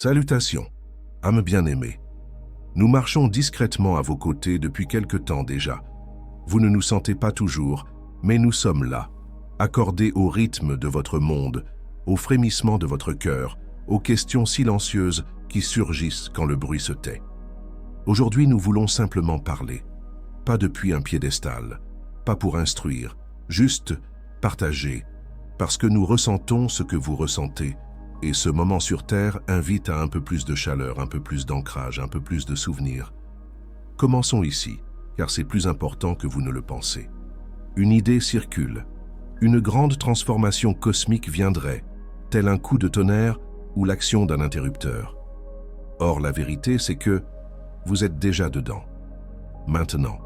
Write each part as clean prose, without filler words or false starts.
Salutations, âme bien-aimée. Nous marchons discrètement à vos côtés depuis quelque temps déjà. Vous ne nous sentez pas toujours, mais nous sommes là, accordés au rythme de votre monde, au frémissement de votre cœur, aux questions silencieuses qui surgissent quand le bruit se tait. Aujourd'hui, nous voulons simplement parler, pas depuis un piédestal, pas pour instruire, juste partager, parce que nous ressentons ce que vous ressentez, et ce moment sur Terre invite à un peu plus de chaleur, un peu plus d'ancrage, un peu plus de souvenirs. Commençons ici, car c'est plus important que vous ne le pensez. Une idée circule. Une grande transformation cosmique viendrait, tel un coup de tonnerre ou l'action d'un interrupteur. Or, la vérité, c'est que vous êtes déjà dedans. Maintenant,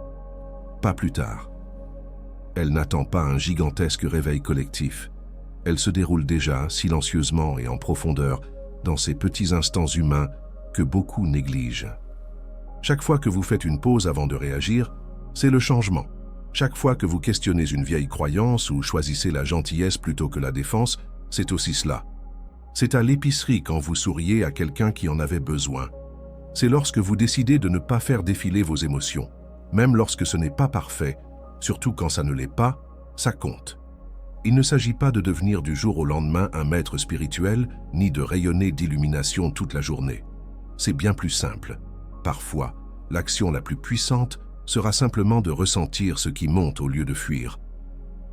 pas plus tard. Elle n'attend pas un gigantesque réveil collectif. Elle se déroule déjà, silencieusement et en profondeur, dans ces petits instants humains que beaucoup négligent. Chaque fois que vous faites une pause avant de réagir, c'est le changement. Chaque fois que vous questionnez une vieille croyance ou choisissez la gentillesse plutôt que la défense, c'est aussi cela. C'est à l'épicerie quand vous souriez à quelqu'un qui en avait besoin. C'est lorsque vous décidez de ne pas faire défiler vos émotions. Même lorsque ce n'est pas parfait, surtout quand ça ne l'est pas, ça compte. Il ne s'agit pas de devenir du jour au lendemain un maître spirituel, ni de rayonner d'illumination toute la journée. C'est bien plus simple. Parfois, l'action la plus puissante sera simplement de ressentir ce qui monte au lieu de fuir,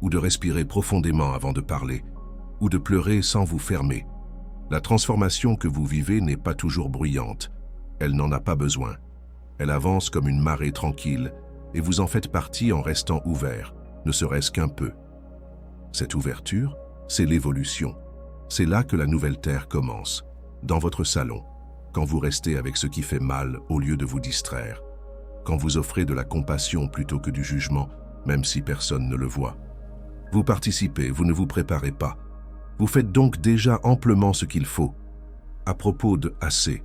ou de respirer profondément avant de parler, ou de pleurer sans vous fermer. La transformation que vous vivez n'est pas toujours bruyante. Elle n'en a pas besoin. Elle avance comme une marée tranquille, et vous en faites partie en restant ouvert, ne serait-ce qu'un peu. Cette ouverture, c'est l'évolution. C'est là que la nouvelle Terre commence, dans votre salon, quand vous restez avec ce qui fait mal au lieu de vous distraire, quand vous offrez de la compassion plutôt que du jugement, même si personne ne le voit. Vous participez, vous ne vous préparez pas. Vous faites donc déjà amplement ce qu'il faut. À propos de assez,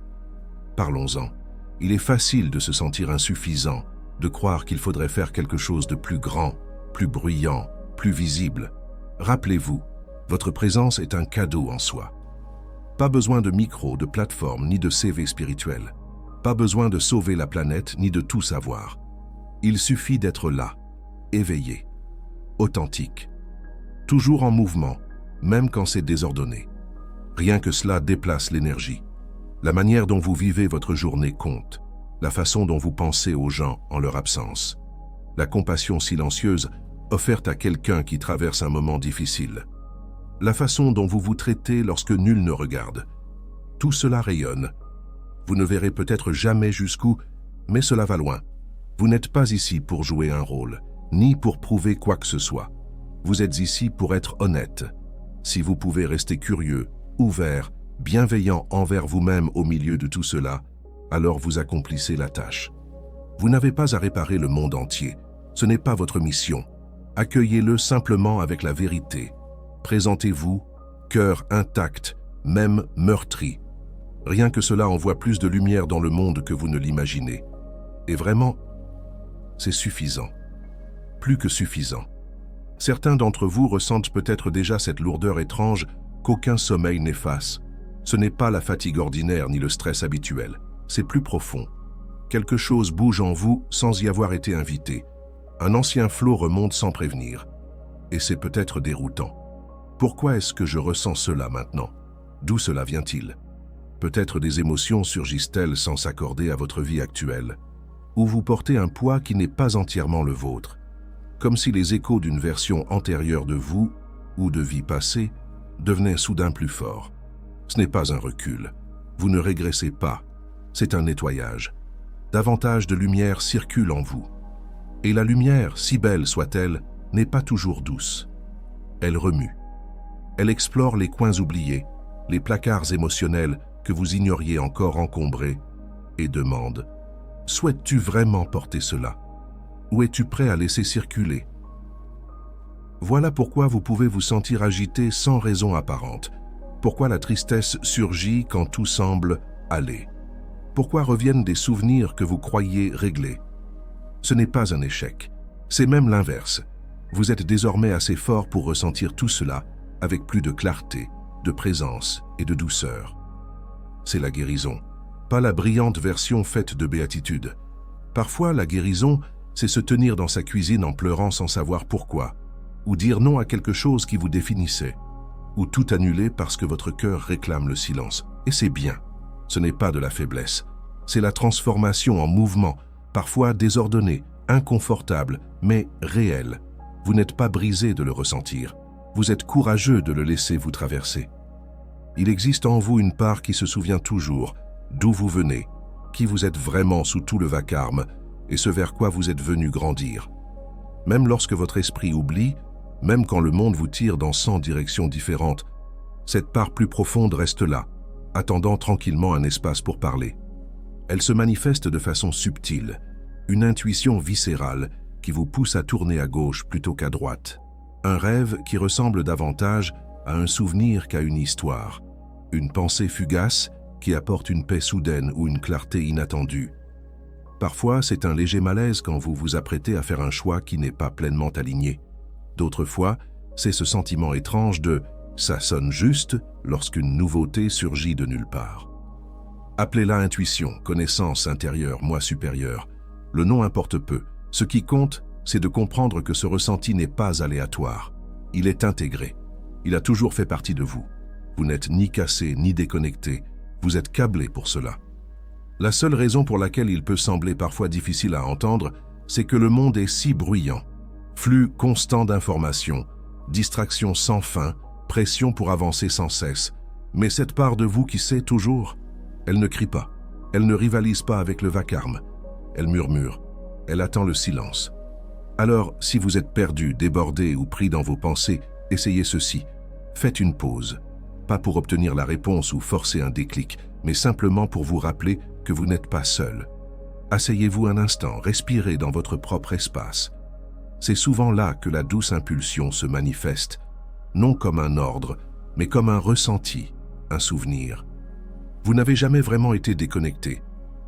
parlons-en. Il est facile de se sentir insuffisant, de croire qu'il faudrait faire quelque chose de plus grand, plus bruyant, plus visible. Rappelez-vous, votre présence est un cadeau en soi. Pas besoin de micro, de plateforme, ni de CV spirituel. Pas besoin de sauver la planète, ni de tout savoir. Il suffit d'être là, éveillé, authentique, toujours en mouvement, même quand c'est désordonné. Rien que cela déplace l'énergie. La manière dont vous vivez votre journée compte, la façon dont vous pensez aux gens en leur absence. La compassion silencieuse offerte à quelqu'un qui traverse un moment difficile. La façon dont vous vous traitez lorsque nul ne regarde. Tout cela rayonne. Vous ne verrez peut-être jamais jusqu'où, mais cela va loin. Vous n'êtes pas ici pour jouer un rôle, ni pour prouver quoi que ce soit. Vous êtes ici pour être honnête. Si vous pouvez rester curieux, ouvert, bienveillant envers vous-même au milieu de tout cela, alors vous accomplissez la tâche. Vous n'avez pas à réparer le monde entier. Ce n'est pas votre mission. Accueillez-le simplement avec la vérité. Présentez-vous, cœur intact, même meurtri. Rien que cela envoie plus de lumière dans le monde que vous ne l'imaginez. Et vraiment, c'est suffisant. Plus que suffisant. Certains d'entre vous ressentent peut-être déjà cette lourdeur étrange qu'aucun sommeil n'efface. Ce n'est pas la fatigue ordinaire ni le stress habituel. C'est plus profond. Quelque chose bouge en vous sans y avoir été invité. Un ancien flot remonte sans prévenir. Et c'est peut-être déroutant. Pourquoi est-ce que je ressens cela maintenant? D'où cela vient-il? Peut-être des émotions surgissent-elles sans s'accorder à votre vie actuelle? Ou vous portez un poids qui n'est pas entièrement le vôtre? Comme si les échos d'une version antérieure de vous, ou de vie passée, devenaient soudain plus forts. Ce n'est pas un recul. Vous ne régressez pas. C'est un nettoyage. Davantage de lumière circule en vous. Et la lumière, si belle soit-elle, n'est pas toujours douce. Elle remue. Elle explore les coins oubliés, les placards émotionnels que vous ignoriez encore encombrés, et demande « Souhaites-tu vraiment porter cela? Ou es-tu prêt à laisser circuler ?» Voilà pourquoi vous pouvez vous sentir agité sans raison apparente. Pourquoi la tristesse surgit quand tout semble aller. Pourquoi reviennent des souvenirs que vous croyiez réglés. Ce n'est pas un échec, c'est même l'inverse. Vous êtes désormais assez fort pour ressentir tout cela avec plus de clarté, de présence et de douceur. c'est la guérison, pas la brillante version faite de béatitude. Parfois, la guérison, c'est se tenir dans sa cuisine en pleurant sans savoir pourquoi, ou dire non à quelque chose qui vous définissait, ou tout annuler parce que votre cœur réclame le silence. Et c'est bien, ce n'est pas de la faiblesse, c'est la transformation en mouvement, parfois désordonné, inconfortable, mais réel. Vous n'êtes pas brisé de le ressentir, vous êtes courageux de le laisser vous traverser. Il existe en vous une part qui se souvient toujours d'où vous venez, qui vous êtes vraiment sous tout le vacarme et ce vers quoi vous êtes venu grandir. Même lorsque votre esprit oublie, même quand le monde vous tire dans 100 directions différentes, cette part plus profonde reste là, attendant tranquillement un espace pour parler. Elle se manifeste de façon subtile, une intuition viscérale qui vous pousse à tourner à gauche plutôt qu'à droite. Un rêve qui ressemble davantage à un souvenir qu'à une histoire. Une pensée fugace qui apporte une paix soudaine ou une clarté inattendue. Parfois, c'est un léger malaise quand vous vous apprêtez à faire un choix qui n'est pas pleinement aligné. D'autres fois, c'est ce sentiment étrange de « ça sonne juste » lorsqu'une nouveauté surgit de nulle part. Appelez-la intuition, connaissance intérieure, moi supérieur. Le nom importe peu. Ce qui compte, c'est de comprendre que ce ressenti n'est pas aléatoire. Il est intégré. Il a toujours fait partie de vous. Vous n'êtes ni cassé ni déconnecté. Vous êtes câblé pour cela. La seule raison pour laquelle il peut sembler parfois difficile à entendre, c'est que le monde est si bruyant. Flux constant d'informations, distractions sans fin, pression pour avancer sans cesse. Mais cette part de vous qui sait toujours, elle ne crie pas, elle ne rivalise pas avec le vacarme. Elle murmure, elle attend le silence. Alors, si vous êtes perdu, débordé ou pris dans vos pensées, essayez ceci. Faites une pause. Pas pour obtenir la réponse ou forcer un déclic, mais simplement pour vous rappeler que vous n'êtes pas seul. Asseyez-vous un instant, respirez dans votre propre espace. C'est souvent là que la douce impulsion se manifeste, non comme un ordre, mais comme un ressenti, un souvenir. Vous n'avez jamais vraiment été déconnecté.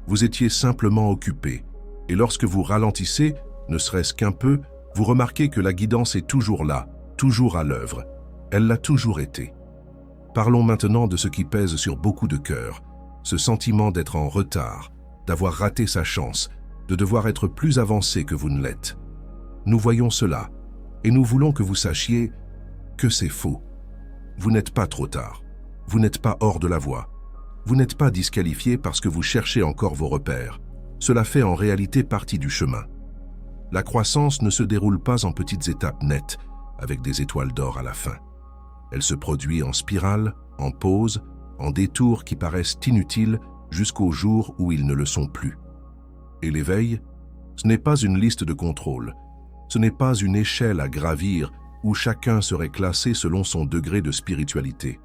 Vous étiez simplement occupé. Et lorsque vous ralentissez, ne serait-ce qu'un peu, vous remarquez que la guidance est toujours là, toujours à l'œuvre. Elle l'a toujours été. Parlons maintenant de ce qui pèse sur beaucoup de cœurs, ce sentiment d'être en retard, d'avoir raté sa chance, de devoir être plus avancé que vous ne l'êtes. Nous voyons cela, et nous voulons que vous sachiez que c'est faux. Vous n'êtes pas trop tard, vous n'êtes pas hors de la voie, vous n'êtes pas disqualifié parce que vous cherchez encore vos repères. Cela fait en réalité partie du chemin. La croissance ne se déroule pas en petites étapes nettes, avec des étoiles d'or à la fin. Elle se produit en spirale, en pause, en détours qui paraissent inutiles jusqu'au jour où ils ne le sont plus. Et l'éveil, ce n'est pas une liste de contrôle, ce n'est pas une échelle à gravir où chacun serait classé selon son degré de spiritualité.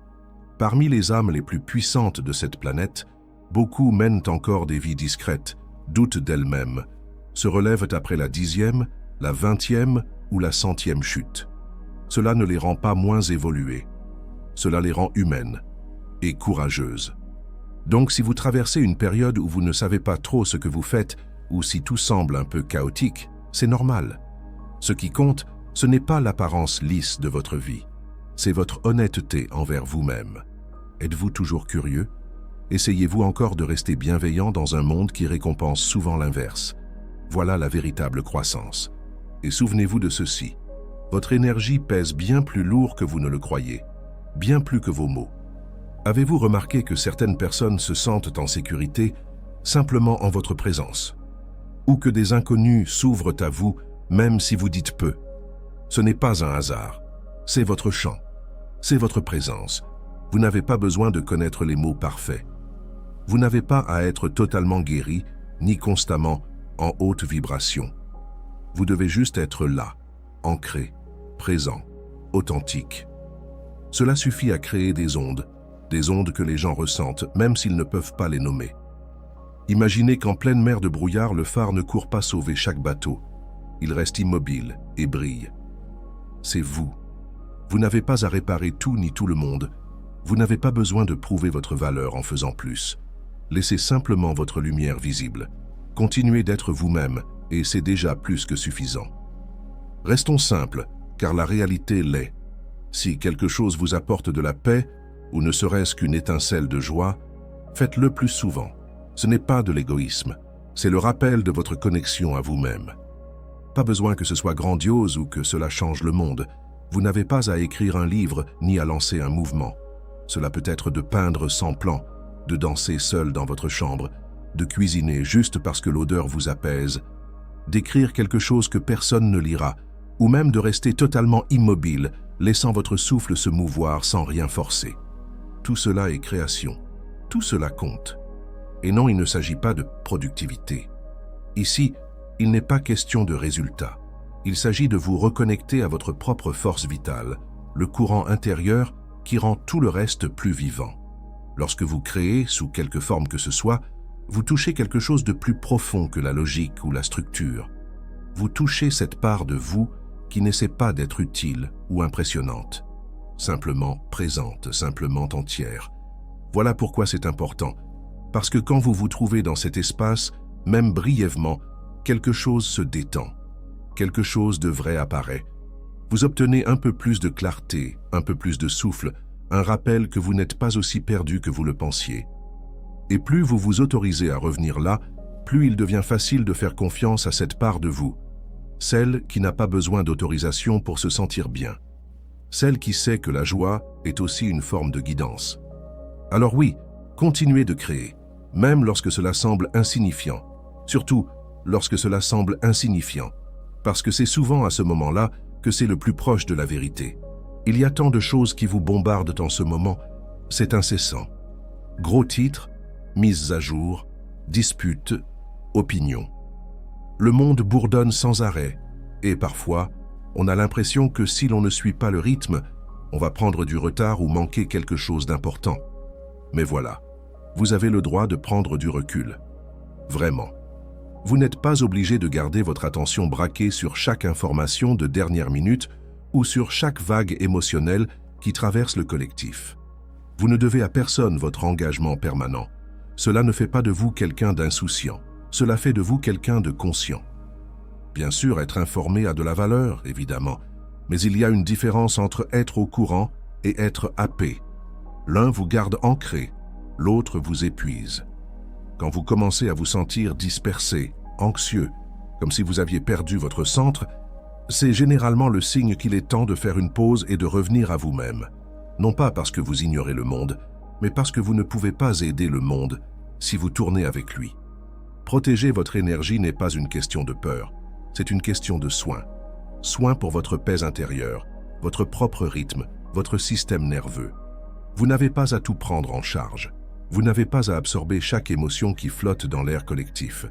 Parmi les âmes les plus puissantes de cette planète, beaucoup mènent encore des vies discrètes, doutent d'elles-mêmes, se relèvent après la 10e, la 20e ou la 100e chute. Cela ne les rend pas moins évoluées. Cela les rend humaines et courageuses. Donc si vous traversez une période où vous ne savez pas trop ce que vous faites ou si tout semble un peu chaotique, c'est normal. Ce qui compte, ce n'est pas l'apparence lisse de votre vie. C'est votre honnêteté envers vous-même. Êtes-vous toujours curieux? Essayez-vous encore de rester bienveillant dans un monde qui récompense souvent l'inverse. Voilà la véritable croissance. Et souvenez-vous de ceci. Votre énergie pèse bien plus lourd que vous ne le croyez, bien plus que vos mots. Avez-vous remarqué que certaines personnes se sentent en sécurité simplement en votre présence? Ou que des inconnus s'ouvrent à vous même si vous dites peu? Ce n'est pas un hasard, c'est votre chant, c'est votre présence. Vous n'avez pas besoin de connaître les mots parfaits. Vous n'avez pas à être totalement guéri, ni constamment en haute vibration. Vous devez juste être là, ancré, présent, authentique. Cela suffit à créer des ondes que les gens ressentent, même s'ils ne peuvent pas les nommer. Imaginez qu'en pleine mer de brouillard, le phare ne court pas sauver chaque bateau. Il reste immobile et brille. C'est vous. Vous n'avez pas à réparer tout ni tout le monde. Vous n'avez pas besoin de prouver votre valeur en faisant plus. Laissez simplement votre lumière visible. Continuez d'être vous-même et c'est déjà plus que suffisant. Restons simples, car la réalité l'est. Si quelque chose vous apporte de la paix, ou ne serait-ce qu'une étincelle de joie, Faites-le plus souvent. Ce n'est pas de l'égoïsme, c'est le rappel de votre connexion à vous-même. Pas besoin que ce soit grandiose ou que cela change le monde. Vous n'avez pas à écrire un livre ni à lancer un mouvement. Cela peut être de peindre sans plan, de danser seul dans votre chambre, de cuisiner juste parce que l'odeur vous apaise, d'écrire quelque chose que personne ne lira, ou même de rester totalement immobile, laissant votre souffle se mouvoir sans rien forcer. Tout cela est création. Tout cela compte. Et non, il ne s'agit pas de productivité. Ici, il n'est pas question de résultat. Il s'agit de vous reconnecter à votre propre force vitale, le courant intérieur qui rend tout le reste plus vivant. Lorsque vous créez, sous quelque forme que ce soit, vous touchez quelque chose de plus profond que la logique ou la structure. Vous touchez cette part de vous qui n'essaie pas d'être utile ou impressionnante, simplement présente, simplement entière. Voilà pourquoi c'est important, parce que quand vous vous trouvez dans cet espace, même brièvement, quelque chose se détend, quelque chose de vrai apparaît. Vous obtenez un peu plus de clarté, un peu plus de souffle, un rappel que vous n'êtes pas aussi perdu que vous le pensiez. Et plus vous vous autorisez à revenir là, plus il devient facile de faire confiance à cette part de vous, celle qui n'a pas besoin d'autorisation pour se sentir bien, celle qui sait que la joie est aussi une forme de guidance. Alors oui, continuez de créer, même lorsque cela semble insignifiant, surtout lorsque cela semble insignifiant, parce que c'est souvent à ce moment-là que c'est le plus proche de la vérité. Il y a tant de choses qui vous bombardent en ce moment, c'est incessant. Gros titres, mises à jour, disputes, opinions. Le monde bourdonne sans arrêt, et parfois, on a l'impression que si l'on ne suit pas le rythme, on va prendre du retard ou manquer quelque chose d'important. Mais voilà, vous avez le droit de prendre du recul. Vraiment. Vous n'êtes pas obligé de garder votre attention braquée sur chaque information de dernière minute ou sur chaque vague émotionnelle qui traverse le collectif. Vous ne devez à personne votre engagement permanent. Cela ne fait pas de vous quelqu'un d'insouciant. Cela fait de vous quelqu'un de conscient. Bien sûr, être informé a de la valeur, évidemment, mais il y a une différence entre être au courant et être happé. L'un vous garde ancré, l'autre vous épuise. Quand vous commencez à vous sentir dispersé, anxieux, comme si vous aviez perdu votre centre, c'est généralement le signe qu'il est temps de faire une pause et de revenir à vous-même. Non pas parce que vous ignorez le monde, mais parce que vous ne pouvez pas aider le monde si vous tournez avec lui. Protéger votre énergie n'est pas une question de peur, c'est une question de soin. Soin pour votre paix intérieure, votre propre rythme, votre système nerveux. Vous n'avez pas à tout prendre en charge. Vous n'avez pas à absorber chaque émotion qui flotte dans l'air collectif.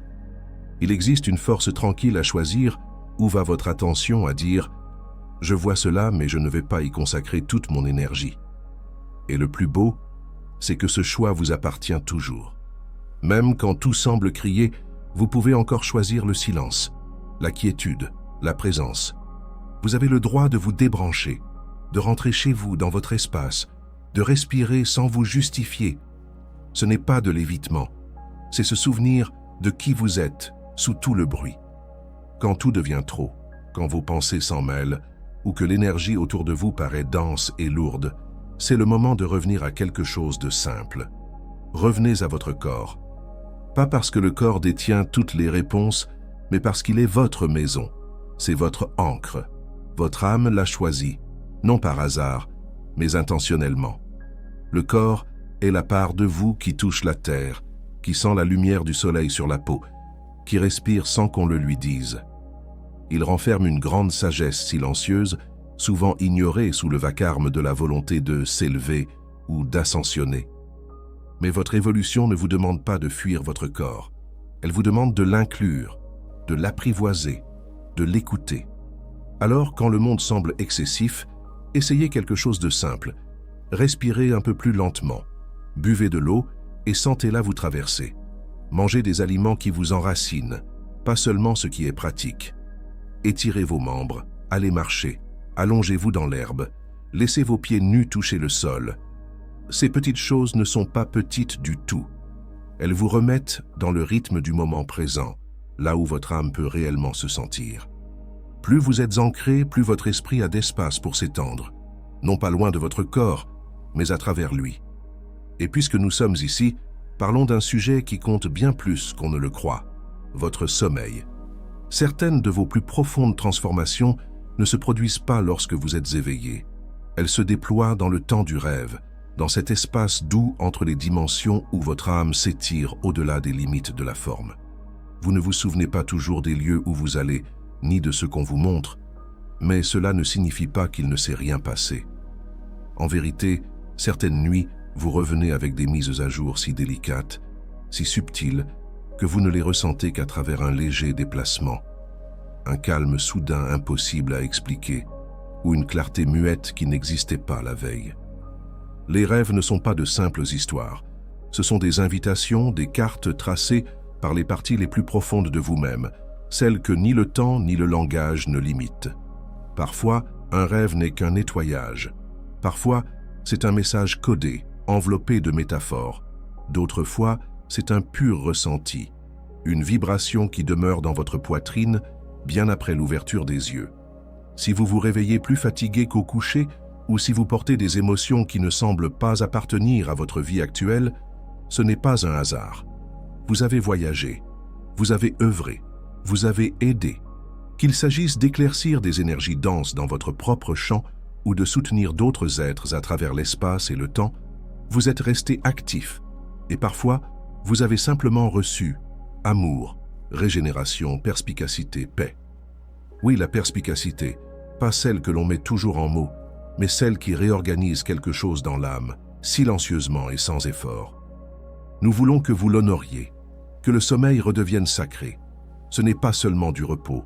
Il existe une force tranquille à choisir où va votre attention à dire « Je vois cela, mais je ne vais pas y consacrer toute mon énergie. » Et le plus beau, c'est que ce choix vous appartient toujours. Même quand tout semble crier, vous pouvez encore choisir le silence, la quiétude, la présence. Vous avez le droit de vous débrancher, de rentrer chez vous dans votre espace, de respirer sans vous justifier. Ce n'est pas de l'évitement, c'est se souvenir de qui vous êtes sous tout le bruit. Quand tout devient trop, quand vos pensées s'en mêlent, ou que l'énergie autour de vous paraît dense et lourde, c'est le moment de revenir à quelque chose de simple. Revenez à votre corps. Pas parce que le corps détient toutes les réponses, mais parce qu'il est votre maison. C'est votre ancre. Votre âme l'a choisi, non par hasard, mais intentionnellement. Le corps est la part de vous qui touche la terre, qui sent la lumière du soleil sur la peau, qui respire sans qu'on le lui dise. Il renferme une grande sagesse silencieuse, souvent ignorée sous le vacarme de la volonté de s'élever ou d'ascensionner. Mais votre évolution ne vous demande pas de fuir votre corps. Elle vous demande de l'inclure, de l'apprivoiser, de l'écouter. Alors, quand le monde semble excessif, essayez quelque chose de simple. Respirez un peu plus lentement. Buvez de l'eau et sentez-la vous traverser. Mangez des aliments qui vous enracinent, pas seulement ce qui est pratique. Étirez vos membres, allez marcher, allongez-vous dans l'herbe, laissez vos pieds nus toucher le sol. Ces petites choses ne sont pas petites du tout. Elles vous remettent dans le rythme du moment présent, là où votre âme peut réellement se sentir. Plus vous êtes ancré, plus votre esprit a d'espace pour s'étendre, non pas loin de votre corps, mais à travers lui. Et puisque nous sommes ici, Parlons d'un sujet qui compte bien plus qu'on ne le croit, votre sommeil. Certaines de vos plus profondes transformations ne se produisent pas lorsque vous êtes éveillé. Elles se déploient dans le temps du rêve, dans cet espace doux entre les dimensions où votre âme s'étire au-delà des limites de la forme. Vous ne vous souvenez pas toujours des lieux où vous allez, ni de ce qu'on vous montre, mais cela ne signifie pas qu'il ne s'est rien passé. En vérité, certaines nuits, vous revenez avec des mises à jour si délicates, si subtiles, que vous ne les ressentez qu'à travers un léger déplacement, un calme soudain impossible à expliquer, ou une clarté muette qui n'existait pas la veille. Les rêves ne sont pas de simples histoires. Ce sont des invitations, des cartes tracées par les parties les plus profondes de vous-même, celles que ni le temps ni le langage ne limitent. Parfois, un rêve n'est qu'un nettoyage. Parfois, c'est un message codé, enveloppé de métaphores. D'autres fois, c'est un pur ressenti, une vibration qui demeure dans votre poitrine bien après l'ouverture des yeux. Si vous vous réveillez plus fatigué qu'au coucher, ou si vous portez des émotions qui ne semblent pas appartenir à votre vie actuelle, ce n'est pas un hasard. Vous avez voyagé, vous avez œuvré, vous avez aidé. Qu'il s'agisse d'éclaircir des énergies denses dans votre propre champ ou de soutenir d'autres êtres à travers l'espace et le temps, vous êtes resté actif. Et parfois, vous avez simplement reçu amour, régénération, perspicacité, paix. Oui, la perspicacité, pas celle que l'on met toujours en mots, mais celle qui réorganise quelque chose dans l'âme, silencieusement et sans effort. Nous voulons que vous l'honoriez, que le sommeil redevienne sacré. Ce n'est pas seulement du repos,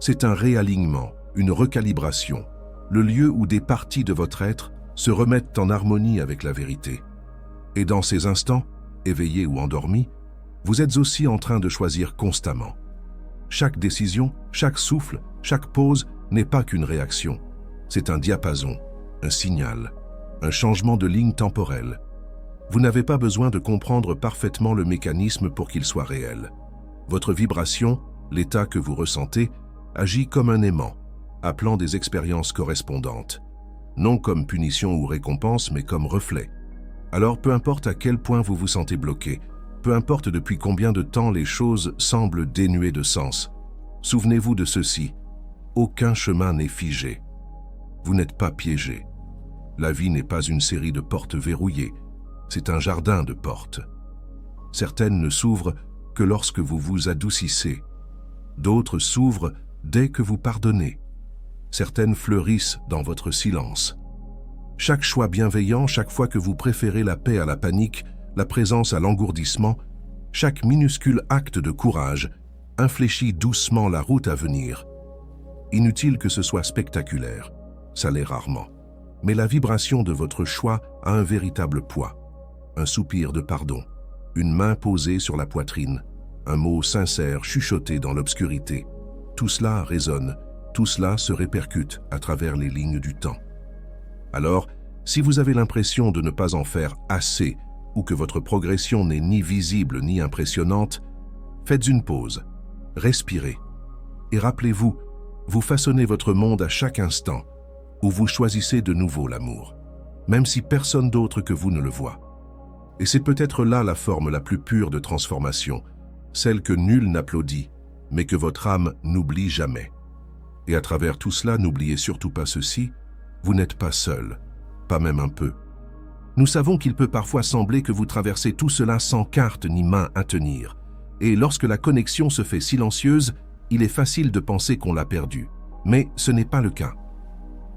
c'est un réalignement, une recalibration, le lieu où des parties de votre être se remettent en harmonie avec la vérité. Et dans ces instants, éveillés ou endormis, vous êtes aussi en train de choisir constamment. Chaque décision, chaque souffle, chaque pause n'est pas qu'une réaction. C'est un diapason, un signal, un changement de ligne temporelle. Vous n'avez pas besoin de comprendre parfaitement le mécanisme pour qu'il soit réel. Votre vibration, l'état que vous ressentez, agit comme un aimant, appelant des expériences correspondantes. Non comme punition ou récompense, mais comme reflet. Alors peu importe à quel point vous vous sentez bloqué, peu importe depuis combien de temps les choses semblent dénuées de sens, souvenez-vous de ceci, aucun chemin n'est figé. Vous n'êtes pas piégé. La vie n'est pas une série de portes verrouillées, c'est un jardin de portes. Certaines ne s'ouvrent que lorsque vous vous adoucissez. D'autres s'ouvrent dès que vous pardonnez. Certaines fleurissent dans votre silence. Chaque choix bienveillant, chaque fois que vous préférez la paix à la panique, la présence à l'engourdissement, chaque minuscule acte de courage infléchit doucement la route à venir. Inutile que ce soit spectaculaire, ça l'est rarement. Mais la vibration de votre choix a un véritable poids. Un soupir de pardon, une main posée sur la poitrine, un mot sincère chuchoté dans l'obscurité. Tout cela résonne, tout cela se répercute à travers les lignes du temps. Alors, si vous avez l'impression de ne pas en faire assez ou que votre progression n'est ni visible ni impressionnante, faites une pause, respirez et rappelez-vous, vous façonnez votre monde à chaque instant où vous choisissez de nouveau l'amour, même si personne d'autre que vous ne le voit. Et c'est peut-être là la forme la plus pure de transformation, celle que nul n'applaudit, mais que votre âme n'oublie jamais. Et à travers tout cela, n'oubliez surtout pas ceci, vous n'êtes pas seul, pas même un peu. Nous savons qu'il peut parfois sembler que vous traversez tout cela sans carte ni main à tenir. Et lorsque la connexion se fait silencieuse, il est facile de penser qu'on l'a perdue. Mais ce n'est pas le cas.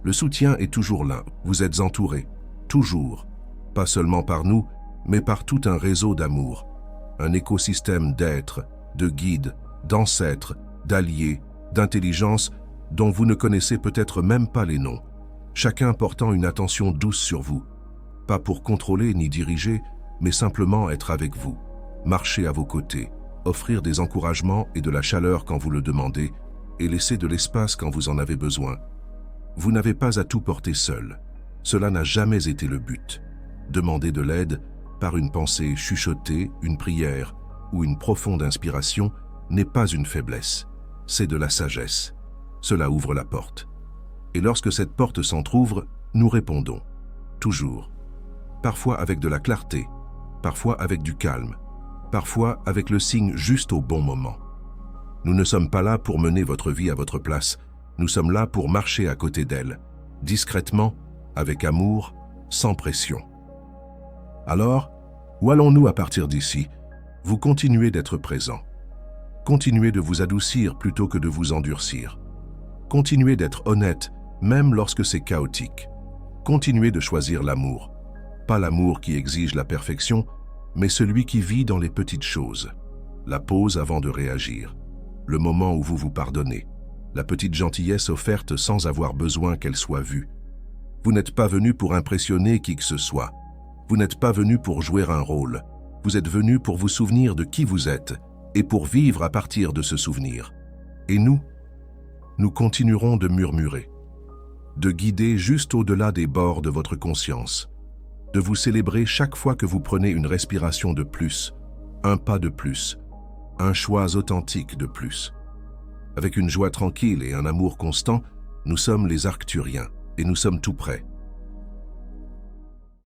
Le soutien est toujours là, vous êtes entouré, toujours, pas seulement par nous, mais par tout un réseau d'amour, un écosystème d'êtres, de guides, d'ancêtres, d'alliés, d'intelligence dont vous ne connaissez peut-être même pas les noms, chacun portant une attention douce sur vous, pas pour contrôler ni diriger, mais simplement être avec vous, marcher à vos côtés, offrir des encouragements et de la chaleur quand vous le demandez, et laisser de l'espace quand vous en avez besoin. Vous n'avez pas à tout porter seul. Cela n'a jamais été le but. Demander de l'aide par une pensée chuchotée, une prière ou une profonde inspiration n'est pas une faiblesse, c'est de la sagesse. Cela ouvre la porte. Et lorsque cette porte s'entrouvre, nous répondons. Toujours. Parfois avec de la clarté, parfois avec du calme, parfois avec le signe juste au bon moment. Nous ne sommes pas là pour mener votre vie à votre place, nous sommes là pour marcher à côté d'elle, discrètement, avec amour, sans pression. Alors, où allons-nous à partir d'ici? Vous continuez d'être présent. Continuez de vous adoucir plutôt que de vous endurcir. Continuez d'être honnête, même lorsque c'est chaotique. Continuez de choisir l'amour. Pas l'amour qui exige la perfection, mais celui qui vit dans les petites choses. La pause avant de réagir. Le moment où vous vous pardonnez. La petite gentillesse offerte sans avoir besoin qu'elle soit vue. Vous n'êtes pas venu pour impressionner qui que ce soit. Vous n'êtes pas venu pour jouer un rôle. Vous êtes venu pour vous souvenir de qui vous êtes et pour vivre à partir de ce souvenir. Et nous continuerons de murmurer, de guider juste au-delà des bords de votre conscience, de vous célébrer chaque fois que vous prenez une respiration de plus, un pas de plus, un choix authentique de plus. Avec une joie tranquille et un amour constant, nous sommes les Arcturiens et nous sommes tout prêts.